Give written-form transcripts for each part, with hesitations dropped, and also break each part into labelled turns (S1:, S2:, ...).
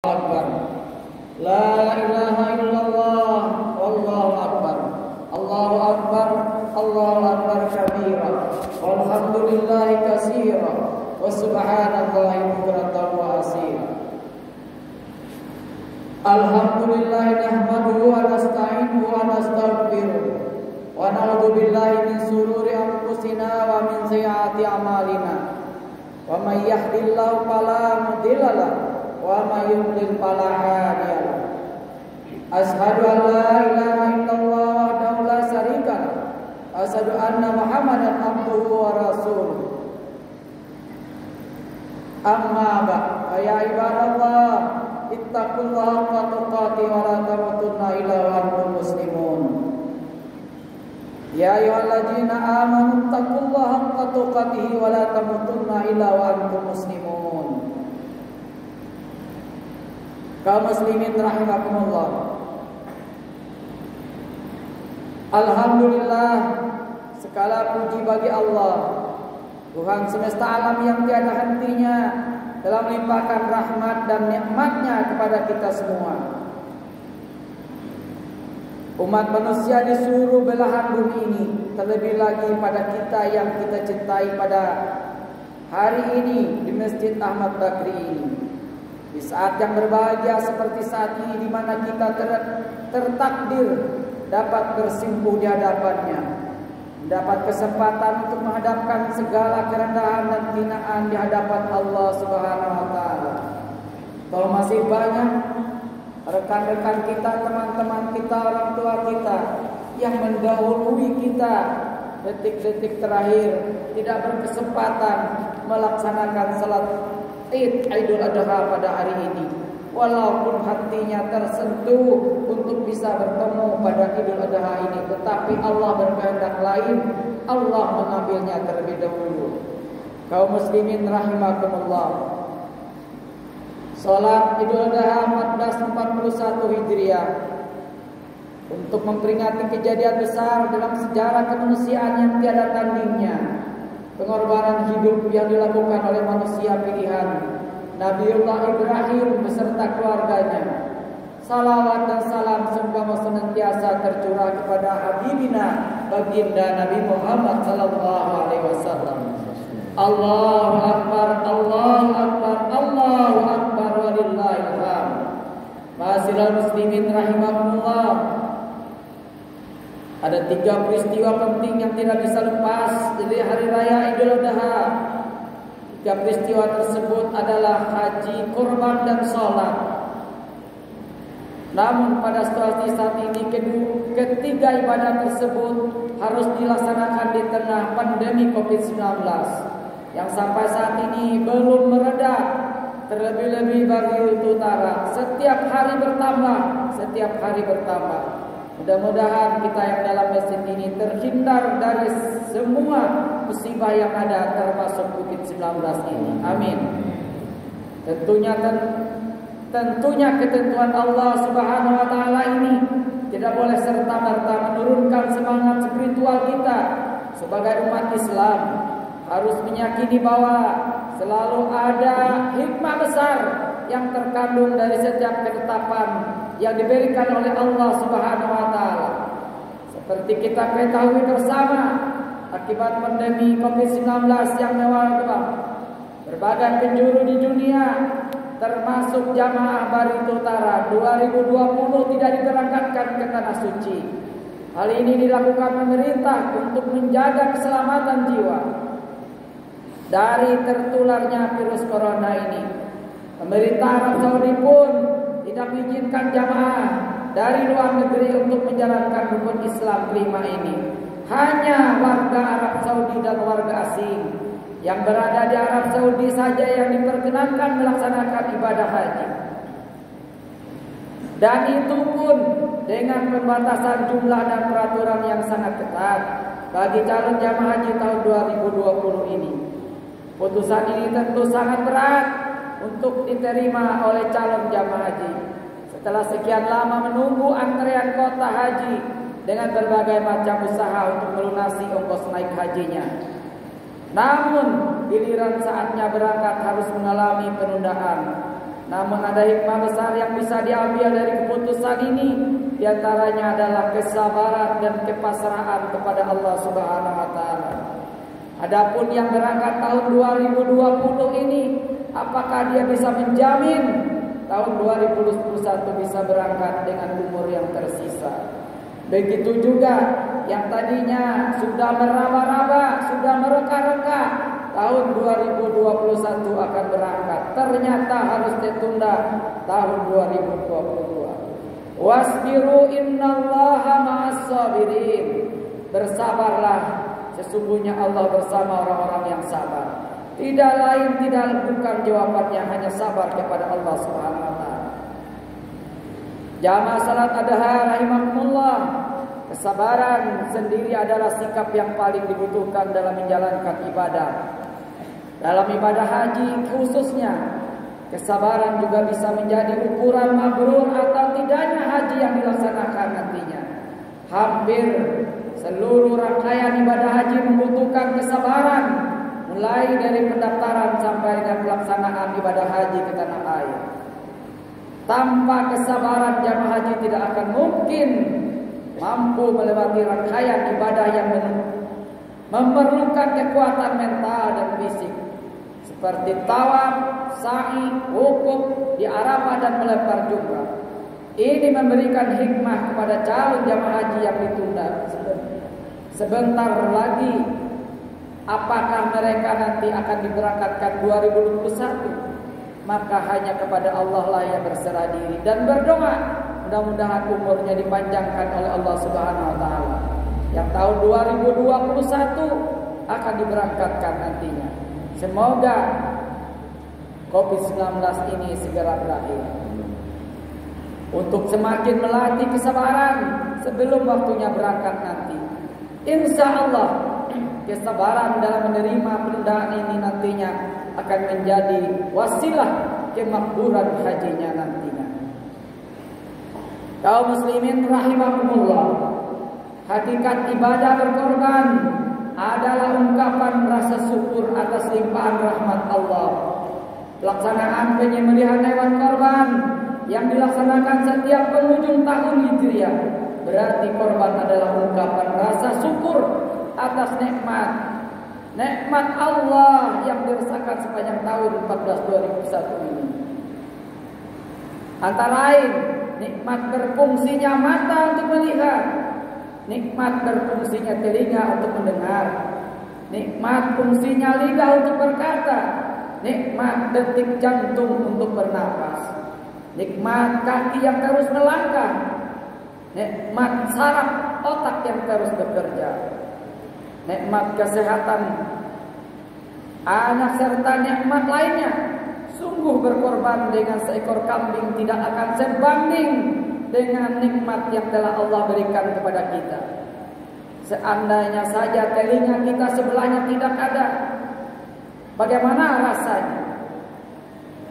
S1: Akbar. La ilaha illallah. Wallahu akbar. Allahu akbar. Allahu akbar kabira. Walhamdulillahi katsira. Wa subhanallahi bukratan wa asira. Alhamdulillah nahmaduhu wa nasta'inuhu wa nastaghfiruh. Wa na'udzu billahi min shururi anfusina wa min sayyiati a'malina. Wa may yahdihillahu fala mudilla lahu wa may yudlil fala hadiya lahu. Asyhadu an la ilaha illallah wahdahu la syarika lahu. Asyhadu anna Muhammadan abduhu wa rasuluh. Amma ba'd, ya ibadallah, ittaqullaha haqqa tuqatih wa la tamutunna illa wa antum muslimun. Ya ayyuhalladzina amanu ittaqullaha haqqa tuqatih wa la tamutunna illa wa antum muslimun. Kaum muslimin rahimakumullah. Alhamdulillah, segala puji bagi Allah, Tuhan semesta alam yang tiada hentinya, telah melimpahkan rahmat dan nikmatnya kepada kita semua. Umat manusia di seluruh belahan bumi ini, terlebih lagi pada kita yang kita cintai pada hari ini di Masjid Ahmad Bakri ini. Di saat yang berbahagia seperti saat ini, di mana kita tertakdir dapat bersimpuh di hadapannya, mendapat kesempatan untuk menghadapkan segala kerendahan dan hinaan di hadapan Allah Subhanahu wa taala. Kalau masih banyak rekan-rekan kita, teman-teman kita, orang tua kita yang mendahului kita detik-detik terakhir tidak berkesempatan melaksanakan salat Idul Adha pada hari ini, walaupun hatinya tersentuh untuk bisa bertemu pada Idul Adha ini, tetapi Allah berkehendak lain, Allah mengambilnya terlebih dahulu. Kaum muslimin rahimakumullah. Salat Idul Adha 1441 Hijriah untuk memperingati kejadian besar dalam sejarah kemanusiaan yang tiada tandingnya, pengorbanan hidup yang dilakukan oleh manusia pilihan Nabiullah Ibrahim beserta keluarganya. Salawat dan salam semoga senantiasa tercurah kepada Habibina baginda Nabi Muhammad sallallahu alaihi wasallam. Allahu akbar, Allahu akbar, Allahu akbar walillahil hamd. Ma'asyiral muslimin rahimakumullah. Ada 3 peristiwa penting yang tidak bisa lepas dari hari raya Idul Adha. 3 peristiwa tersebut adalah haji, kurban, dan sholat. Namun pada situasi saat ini ketiga ibadah tersebut harus dilaksanakan di tengah pandemi COVID-19 yang sampai saat ini belum mereda. Terlebih-lebih bagi utara, setiap hari bertambah. Mudah-mudahan kita yang dalam masjid ini terhindar dari semua musibah yang ada, termasuk COVID-19 ini. Amin. Tentunya ketentuan Allah Subhanahu wa taala ini tidak boleh serta-merta menurunkan semangat spiritual kita sebagai umat Islam. Harus meyakini bahwa selalu ada hikmah besar yang terkandung dari setiap ketetapan yang diberikan oleh Allah Subhanahu wa taala. Seperti kita ketahui bersama, akibat pandemi COVID-19 yang mewabah berbagai penjuru di dunia, termasuk jamaah Barito Utara 2020 tidak diberangkatkan ke tanah suci. Hal ini dilakukan pemerintah untuk menjaga keselamatan jiwa dari tertularnya virus corona ini. Pemerintah Arab Saudi pun tidak mengizinkan jamaah dari luar negeri untuk menjalankan rukun Islam kelima ini. Hanya warga Arab Saudi dan warga asing yang berada di Arab Saudi saja yang diperkenankan melaksanakan ibadah haji. Dan itu pun dengan pembatasan jumlah dan peraturan yang sangat ketat bagi calon jamaah haji tahun 2020 ini. Putusan ini tentu sangat berat untuk diterima oleh calon jamaah haji setelah sekian lama menunggu antrean kuota haji dengan berbagai macam usaha untuk melunasi ongkos naik hajinya. Namun giliran saatnya berangkat harus mengalami penundaan Namun ada hikmah besar yang bisa diambil dari keputusan ini. Di antaranya adalah kesabaran dan kepasrahan kepada Allah Subhanahu wa taala. Adapun yang berangkat tahun 2020 ini, apakah dia bisa menjamin tahun 2021 bisa berangkat dengan umur yang tersisa? Begitu juga yang tadinya sudah meraba-raba, sudah mereka-reka, tahun 2021 akan berangkat, ternyata harus ditunda tahun 2022. Wasbiru innallaha ma'as sabirin. Bersabarlah, sesungguhnya Allah bersama orang-orang yang sabar. Tidak lain, tidak bukan jawabannya hanya sabar kepada Allah Subhanahu wa taala. Jamaah salat adha rahimakumullah. Kesabaran sendiri adalah sikap yang paling dibutuhkan dalam menjalankan ibadah. Dalam ibadah haji khususnya, kesabaran juga bisa menjadi ukuran mabrur atau tidaknya haji yang dilaksanakan nantinya. Hampir seluruh rangkaian ibadah haji membutuhkan kesabaran, mulai dari pendaftaran sampai dengan pelaksanaan ibadah haji ke tanah air. Tanpa kesabaran jamaah haji tidak akan mungkin mampu melewati rangkaian ibadah yang memerlukan kekuatan mental dan fisik, seperti tawaf, sa'i, wukuf di Arafah dan melempar jumrah. Ini memberikan hikmah kepada calon jamaah haji yang ditunda sebentar lagi. Apakah mereka nanti akan diberangkatkan 2021? Maka hanya kepada Allah lah yang berserah diri dan berdoa, mudah-mudahan umurnya dipanjangkan oleh Allah Subhanahu wa taala. Yang tahun 2021 akan diberangkatkan nantinya. Semoga COVID-19 ini segera berakhir. Untuk semakin melatih kesabaran sebelum waktunya berangkat nanti. Insya Allah kesabaran dalam menerima penundaan ini nantinya akan menjadi wasilah kemakburan hajinya nantinya. Kaum muslimin rahimakumullah, hakikat ibadah berkorban adalah ungkapan rasa syukur atas limpahan rahmat Allah. Pelaksanaan penyembelihan hewan korban yang dilaksanakan setiap penghujung tahun Hijriah berarti korban adalah ungkapan rasa syukur atas nikmat Allah yang dirasakan sepanjang tahun 2021 ini. Antara lain nikmat berfungsinya mata untuk melihat, nikmat berfungsinya telinga untuk mendengar, nikmat fungsinya lidah untuk berkata, nikmat detik jantung untuk bernapas, nikmat kaki yang terus melangkah, nikmat saraf otak yang terus bekerja, nikmat kesehatan anak serta nikmat lainnya. Sungguh berkorban dengan seekor kambing tidak akan sebanding dengan nikmat yang telah Allah berikan kepada kita. Seandainya saja telinga kita sebelahnya tidak ada, bagaimana rasanya?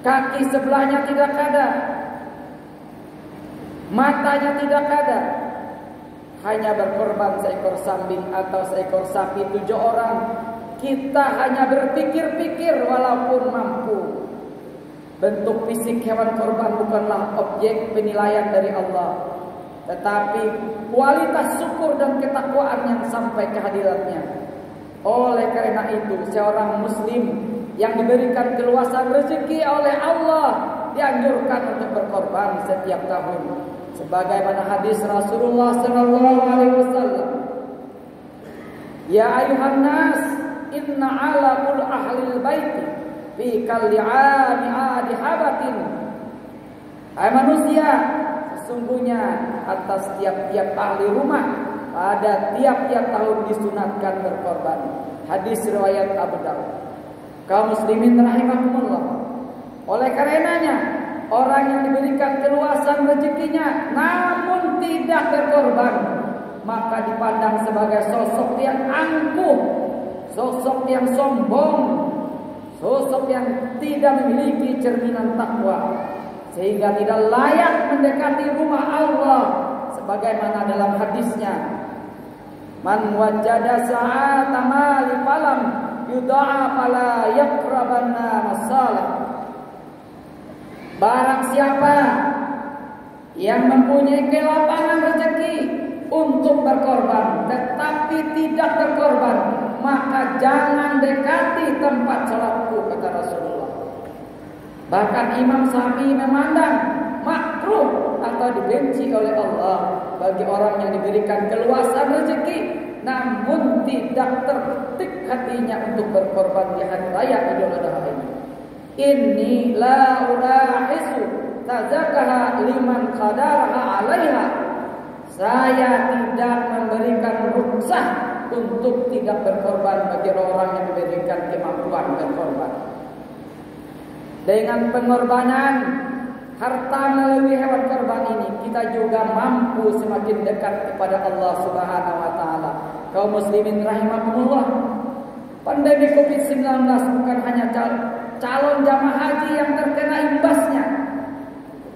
S1: Kaki sebelahnya tidak ada, matanya tidak ada, hanya berkorban seekor kambing atau seekor sapi 7 orang. Kita hanya berpikir-pikir walaupun mampu. Bentuk fisik hewan korban bukanlah objek penilaian dari Allah, tetapi kualitas syukur dan ketakwaan yang sampai kehadirannya. Oleh karena itu, seorang muslim yang diberikan keluasan rezeki oleh Allah dianjurkan untuk berkorban setiap tahun, sebagaimana hadis Rasulullah sallallahu alaihi wasallam, ya ayuhan nas inna ala kul ahlil baiti fi kalli'ani adihabatin. Hai manusia, sesungguhnya atas tiap-tiap ahli rumah pada tiap-tiap tahun disunatkan berkorban. Hadis riwayat Abu Dawud. Kaum muslimin rahimakumullah, oleh karenanya orang yang diberikan keluasan rezekinya namun tidak berkorban, maka dipandang sebagai sosok yang angkuh, sosok yang sombong, sosok yang tidak memiliki cerminan takwa, sehingga tidak layak mendekati rumah Allah, sebagaimana dalam hadisnya, man wajada sa'ata mali falam yuda'a fala yaqrabanna masalah. barang siapa yang mempunyai kelapangan rezeki untuk berkorban tetapi tidak berkorban, maka jangan dekati tempat sholatku, kata Rasulullah. Bahkan Imam Syafi'i memandang makruh atau dibenci oleh Allah bagi orang yang diberikan keluasan rezeki namun tidak terbetik hatinya untuk berkorban di hari raya Idul Adha ini. Inni la urahisu tazakaha liman qadaraha alaiha. Saya tidak memberikan rukhsah untuk tidak berkorban bagi orang yang memberikan kemampuan berkorban. Dengan pengorbanan harta melalui hewan korban ini, kita juga mampu semakin dekat kepada Allah Subhanahu wa taala. Kaum muslimin rahimakumullah, pandemi Covid-19 bukan hanya calon jamaah haji yang terkena imbasnya,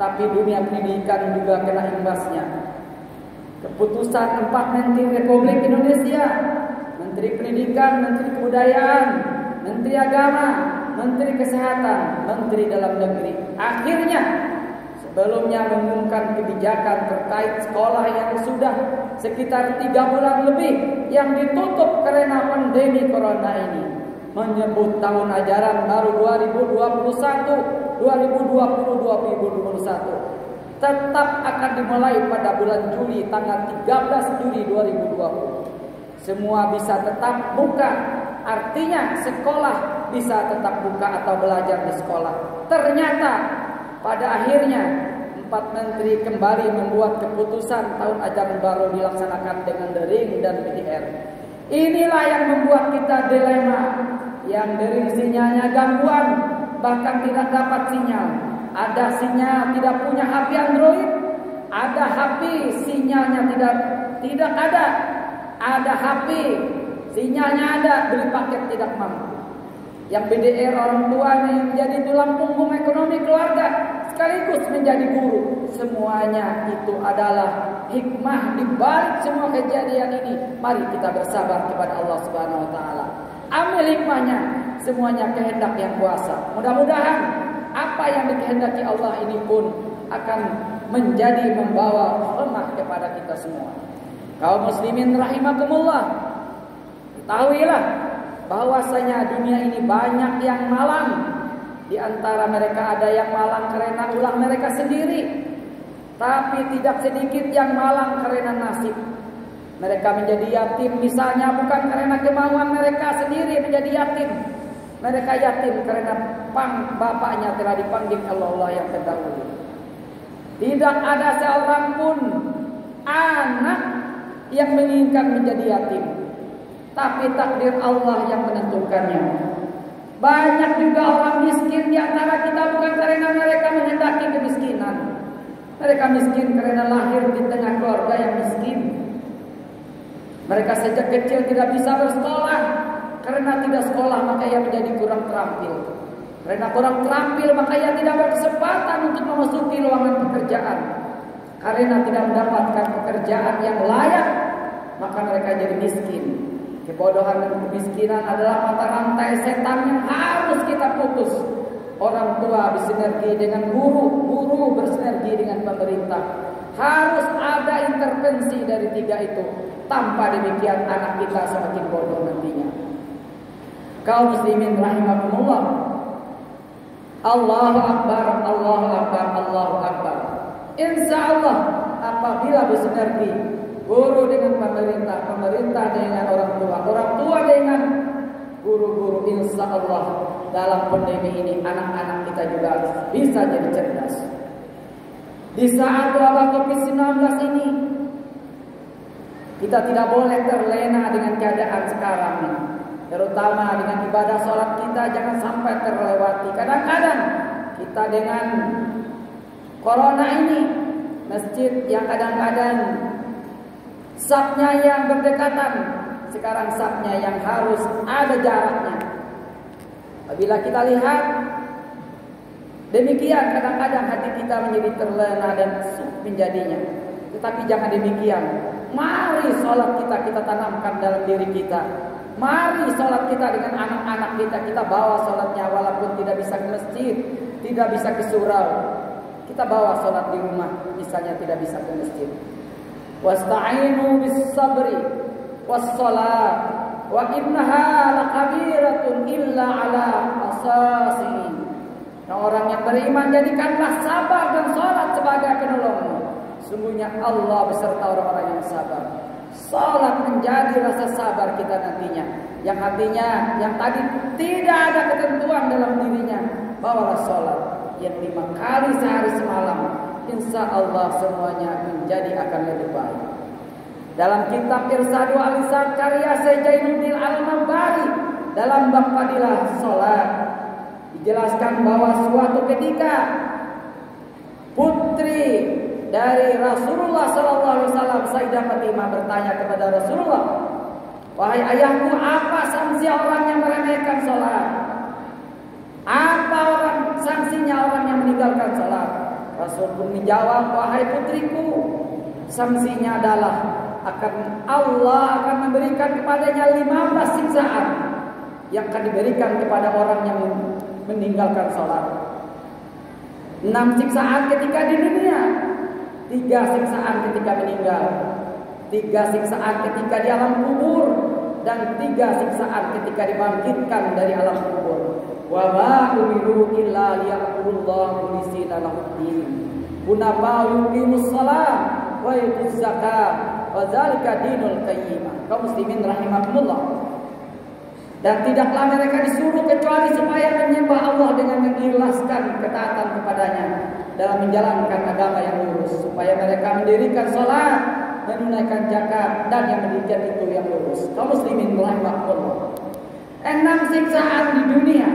S1: tapi dunia pendidikan juga kena imbasnya. Keputusan 4 Menteri Republik Indonesia, Menteri Pendidikan, Menteri Kebudayaan, Menteri Agama, Menteri Kesehatan, Menteri Dalam Negeri, akhirnya sebelumnya mengumumkan kebijakan terkait sekolah yang sudah sekitar 3 bulan lebih yang ditutup karena pandemi corona ini, menyebut tahun ajaran baru 2021 tetap akan dimulai pada bulan Juli, tanggal 13 Juli 2020. Semua bisa tetap buka, artinya sekolah bisa tetap buka atau belajar di sekolah. Ternyata pada akhirnya 4 menteri kembali membuat keputusan tahun ajaran baru dilaksanakan dengan daring dan PDR. Inilah yang membuat kita dilema, yang daring sinyalnya gangguan, bahkan tidak dapat sinyal. Ada sinyal tidak punya HP Android, ada HP sinyalnya tidak ada. Ada HP sinyalnya ada, beli paket tidak mampu. Yang BDR orang tua yang menjadi tulang punggung ekonomi keluarga sekaligus menjadi guru. Semuanya itu adalah hikmah di balik semua kejadian ini. Mari kita bersabar kepada Allah Subhanahu wa taala. Ambil hikmahnya, semuanya kehendak yang kuasa. Mudah-mudahan apa yang dikehendaki Allah ini pun akan menjadi membawa rahmat kepada kita semua. Kaum muslimin rahimakumullah, ketahuilah bahwasanya dunia ini banyak yang malang. Di antara mereka ada yang malang karena ulah mereka sendiri, tapi tidak sedikit yang malang karena nasib. Mereka menjadi yatim misalnya bukan karena kemauan mereka sendiri menjadi yatim. Mereka yatim karena bapaknya telah dipanggil Allah yang terdahulu. Tidak ada seorang pun anak yang menginginkan menjadi yatim, tapi takdir Allah yang menentukannya. Banyak juga orang miskin di antara kita bukan karena mereka menghendaki kemiskinan. Mereka miskin karena lahir di tengah keluarga yang miskin. Mereka sejak kecil tidak bisa bersekolah. Karena tidak sekolah maka ia menjadi kurang terampil. Karena kurang terampil maka ia tidak berkesempatan untuk memasuki lowongan pekerjaan. Karena tidak mendapatkan pekerjaan yang layak maka mereka jadi miskin. Kebodohan dan kemiskinan adalah mata rantai setan yang harus kita putus. Orang tua bersinergi dengan guru, guru bersinergi dengan pemerintah. Harus ada intervensi dari 3 itu. Tanpa demikian anak kita semakin bodoh nantinya. Kaum muslimin rahimakumullah, Allahu Akbar, Allahu Akbar, Allahu Akbar. Insya Allah apabila bersinergi guru dengan pemerintah, pemerintah dengan orang tua dengan guru-guru, insya Allah dalam pandemi ini anak-anak kita juga bisa jadi cerdas. Di saat wabah Covid-19 ini kita tidak boleh terlena dengan keadaan sekarang ini. Terutama dengan ibadah sholat kita jangan sampai terlewati. Kadang-kadang kita dengan corona ini, masjid yang kadang-kadang safnya yang berdekatan, sekarang safnya yang harus ada jaraknya. Apabila kita lihat demikian, kadang-kadang hati kita menjadi terlena dan menjadinya. Tetapi jangan demikian. Mari sholat kita tanamkan dalam diri kita. Mari sholat kita dengan anak-anak kita bawa sholatnya walaupun tidak bisa ke masjid, tidak bisa ke surau. Kita bawa sholat di rumah, misalnya tidak bisa ke masjid. Wasta'inu bis sabri was salat wa innaha lakabiratun illa ala asasi. Nah, orang yang beriman, jadikanlah sabar dan salat sebagai penolongmu. Sungguhnya Allah beserta orang-orang yang sabar. Salat menjadi rasa sabar kita nantinya. Yang artinya, yang tadi tidak ada ketentuan dalam dirinya, bawalah salat yang 5 kali sehari semalam. Insya Allah semuanya menjadi akan lebih baik. Dalam kitab Irsyadu Al-Lisan karya Zainuddin Al-Mambari, dalam bab fadilah salat, dijelaskan bahwa suatu ketika putri dari Rasulullah SAW, Sayyidah Fatimah, bertanya kepada Rasulullah, "Wahai ayahku, apa sanksi orang yang meremehkan sholat? Apa sanksinya orang yang meninggalkan sholat?" Rasul pun menjawab, "Wahai putriku, sanksinya adalah Allah akan memberikan kepadanya 15 siksaan yang akan diberikan kepada orang yang meninggalkan sholat. 6 siksaan ketika di dunia, 3 siksaan ketika meninggal, 3 siksaan ketika di alam kubur, dan 3 siksaan ketika dibangkitkan dari alam kubur. Wa ma umiru illa liya'budullaha mukhlisina lahu-d-din, hunafa yuqimus shalah wa yutuz zakat, wa dzalika dinul qayyimah." Kaum muslimin rahimakumullah. Dan tidaklah mereka disuruh kecuali supaya menyembah Allah dengan mengikhlaskan ketaatan kepadanya dalam menjalankan agama yang lurus, supaya mereka mendirikan sholat, menunaikan zakat, dan yang mendidik itu yang lurus. Kaum muslimin rahimakumullah. 6 siksaan di dunia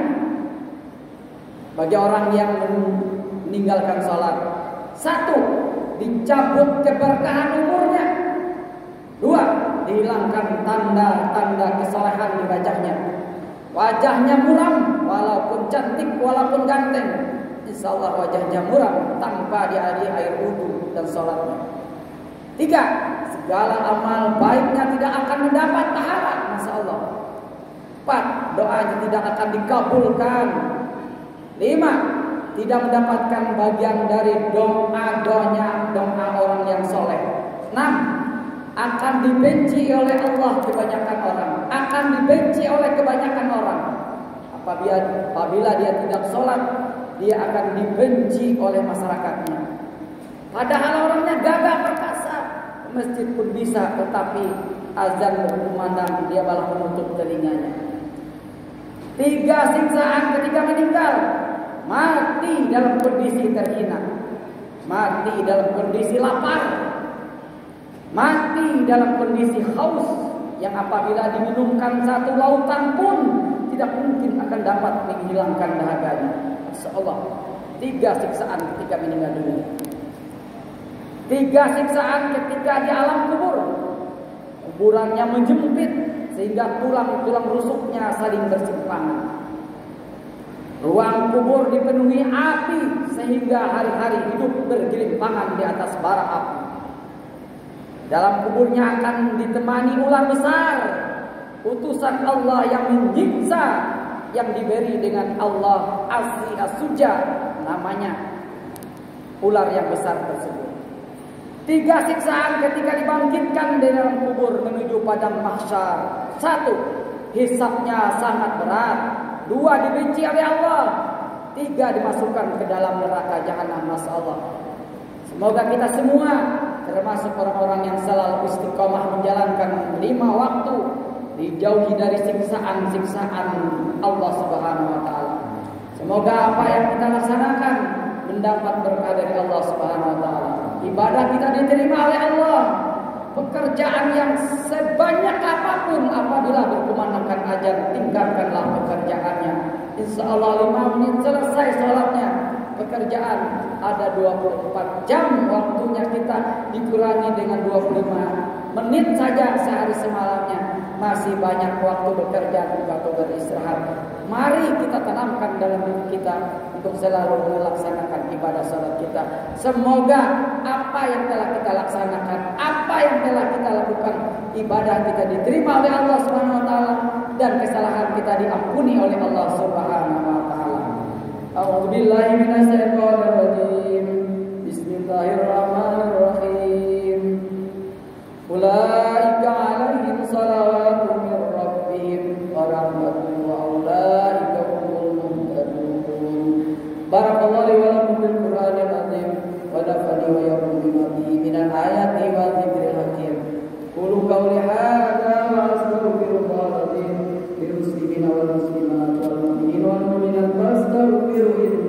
S1: bagi orang yang meninggalkan sholat. 1. Dicabut keberkahan umurnya. 2. Dihilangkan tanda-tanda kesalehan di wajahnya. Wajahnya muram, walaupun cantik, walaupun ganteng, insya Allah wajahnya muram tanpa diadili air wudu dan sholatnya. 3. Segala amal baiknya tidak akan mendapat pahala, masya Allah. 4. Doanya tidak akan dikabulkan. 5. Tidak mendapatkan bagian dari doa orang yang soleh. 6. Akan dibenci oleh Allah kebanyakan orang, akan dibenci oleh kebanyakan orang. Apabila dia tidak sholat, dia akan dibenci oleh masyarakatnya. Padahal orangnya gagah perkasa, masjid pun bisa, tetapi azan berkumandang dia malah menutup telinganya. 3 siksaan ketika meninggal. Mati dalam kondisi terhina, mati dalam kondisi lapar, mati dalam kondisi haus, yang apabila diminumkan 1 lautan pun tidak mungkin akan dapat menghilangkan dahaganya. Insyaallah. 3 siksaan ketika meninggal dunia. 3 siksaan ketika di alam kubur. Kuburannya menjepit sehingga tulang-tulang rusuknya saling bersimpangan. Ruang kubur dipenuhi api sehingga hari-hari hidup bergelimpangan di atas bara api. Dalam kuburnya akan ditemani ular besar, utusan Allah yang menyiksa, yang diberi dengan Allah Asy As-Suja, namanya ular yang besar tersebut. 3 siksaan ketika dibangkitkan dari dalam kubur menuju padang mahsyar. 1. Hisabnya sangat berat. 2. Dibenci oleh Allah. 3. Dimasukkan ke dalam neraka jahanam. Masyaallah. Semoga kita semua termasuk orang-orang yang selalu istiqomah menjalankan 5 waktu, dijauhi dari siksaan-siksaan Allah Subhanahu wa taala. Semoga apa yang kita laksanakan mendapat berkah dari Allah Subhanahu wa taala. Ibadah kita diterima oleh Allah. Pekerjaan yang sebanyak apapun, apabila berkumandangkan azan, tinggalkanlah pekerjaannya. Insya Allah 5 menit selesai sholatnya. Pekerjaan ada 24 jam, waktunya kita dikurangi dengan 25 menit saja sehari semalamnya. Masih banyak waktu bekerja, waktu beristirahat. Mari kita tanamkan dalam diri kita untuk selalu melaksanakan ibadah salat kita. Semoga apa yang telah kita laksanakan, apa yang telah kita lakukan, ibadah kita diterima oleh Allah Subhanahu wa taala dan kesalahan kita diampuni oleh Allah Subhanahu wa taala. A'udzubillahi minasyaitonir rajim. Bismillahirrahmanirrahim. Ulaika 'alaihim salawatun min rabbihim wa rahmatun wa ulaika humul muhtadun. Barakallahu li wa lakum bil Qur'anil azim wa nafa'ani wa iyyakum bima fihi minal ayati wa dzikril hakim. Qulu qawli hadza wa astaghfirullahal azim lil muslimina wal muslimat wal mu'minina wal mu'minat fastaghfiruhu